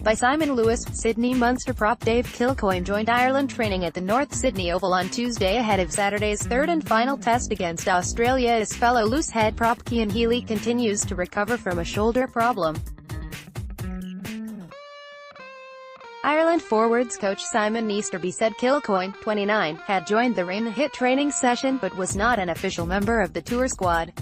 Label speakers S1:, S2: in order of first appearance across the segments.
S1: by Simon Lewis. SydneyMunster prop Dave Kilcoyne joined Ireland training at the North Sydney Oval on Tuesday ahead of Saturday's third and final test against Australia. His fellow loosehead prop Cian Healy continues to recover from a shoulder problem. Ireland forwards coach Simon Easterby said Kilcoyne, 29, had joined the rain-hit training session but was not an official member of the tour squad.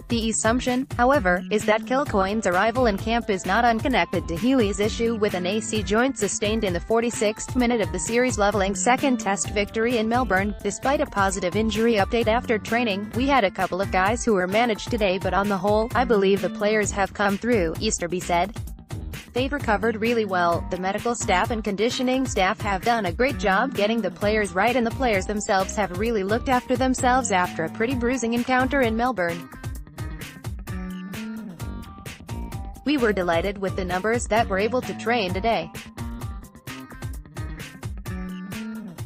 S1: The assumption, however, is that Kilcoyne's arrival in camp is not unconnected to Healy's issue with an AC joint sustained in the 46th minute of the series-leveling second test victory in Melbourne. Despite a positive injury update after training, we had a couple of guys who were managed today, but on the whole, I believe the players have come through, Easterby said. They've recovered really well. The medical staff and conditioning staff have done a great job getting the players right, and the players themselves have really looked after themselves after a pretty bruising encounter in Melbourne. We were delighted with the numbers that were able to train today.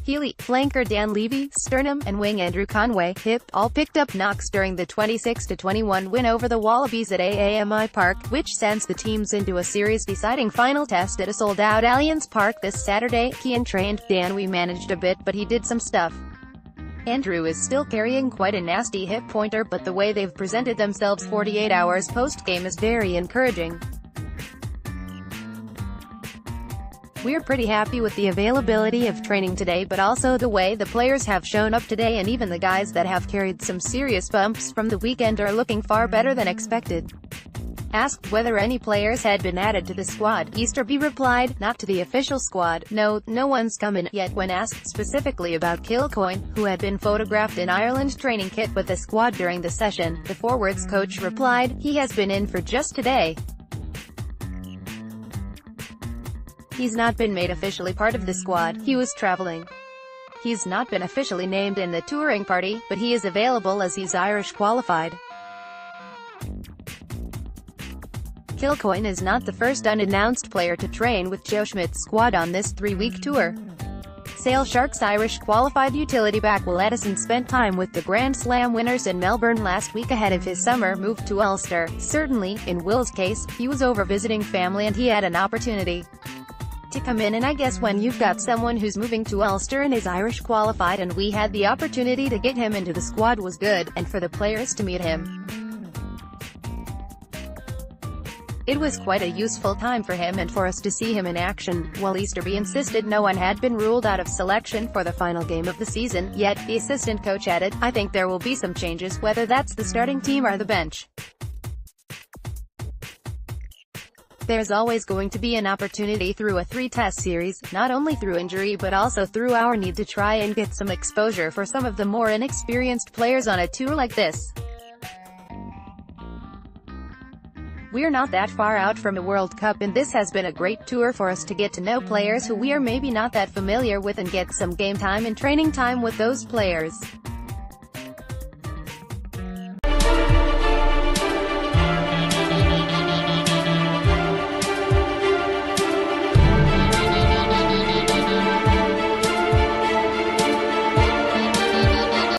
S1: Healy, flanker Dan Levy, sternum, and wing Andrew Conway, hip, all picked up knocks during the 26-21 win over the Wallabies at AAMI Park, which sends the teams into a series-deciding final test at a sold-out Allianz Park this Saturday. Cian trained, Dan we managed a bit, but he did some stuff. Andrew is still carrying quite a nasty hip pointer, but the way they've presented themselves 48 hours post-game is very encouraging. We're pretty happy with the availability of training today, but also the way the players have shown up today, and even the guys that have carried some serious bumps from the weekend are looking far better than expected. Asked whether any players had been added to the squad, Easterby replied, "Not to the official squad, no one's come in yet." When asked specifically about Kilcoyne, who had been photographed in Ireland training kit with the squad during the session, the forwards coach replied, "He has been in for just today. He's not been made officially part of the squad, he was traveling. He's not been officially named in the touring party, but he is available as he's Irish qualified." Kilcoyne is not the first unannounced player to train with Joe Schmidt's squad on this three-week tour. Sale Sharks Irish qualified utility back Will Edison spent time with the Grand Slam winners in Melbourne last week ahead of his summer move to Ulster. Certainly, in Will's case, he was over visiting family and he had an opportunity to come in, and I guess when you've got someone who's moving to Ulster and is Irish qualified, and we had the opportunity to get him into the squad, was good, and for the players to meet him, it was quite a useful time for him and for us to see him in action. While Easterby insisted no one had been ruled out of selection for the final game of the season, yet, the assistant coach added, "I think there will be some changes, whether that's the starting team or the bench. There's always going to be an opportunity through a three-test series, not only through injury but also through our need to try and get some exposure for some of the more inexperienced players on a tour like this. We're not that far out from a World Cup, and this has been a great tour for us to get to know players who we are maybe not that familiar with and get some game time and training time with those players."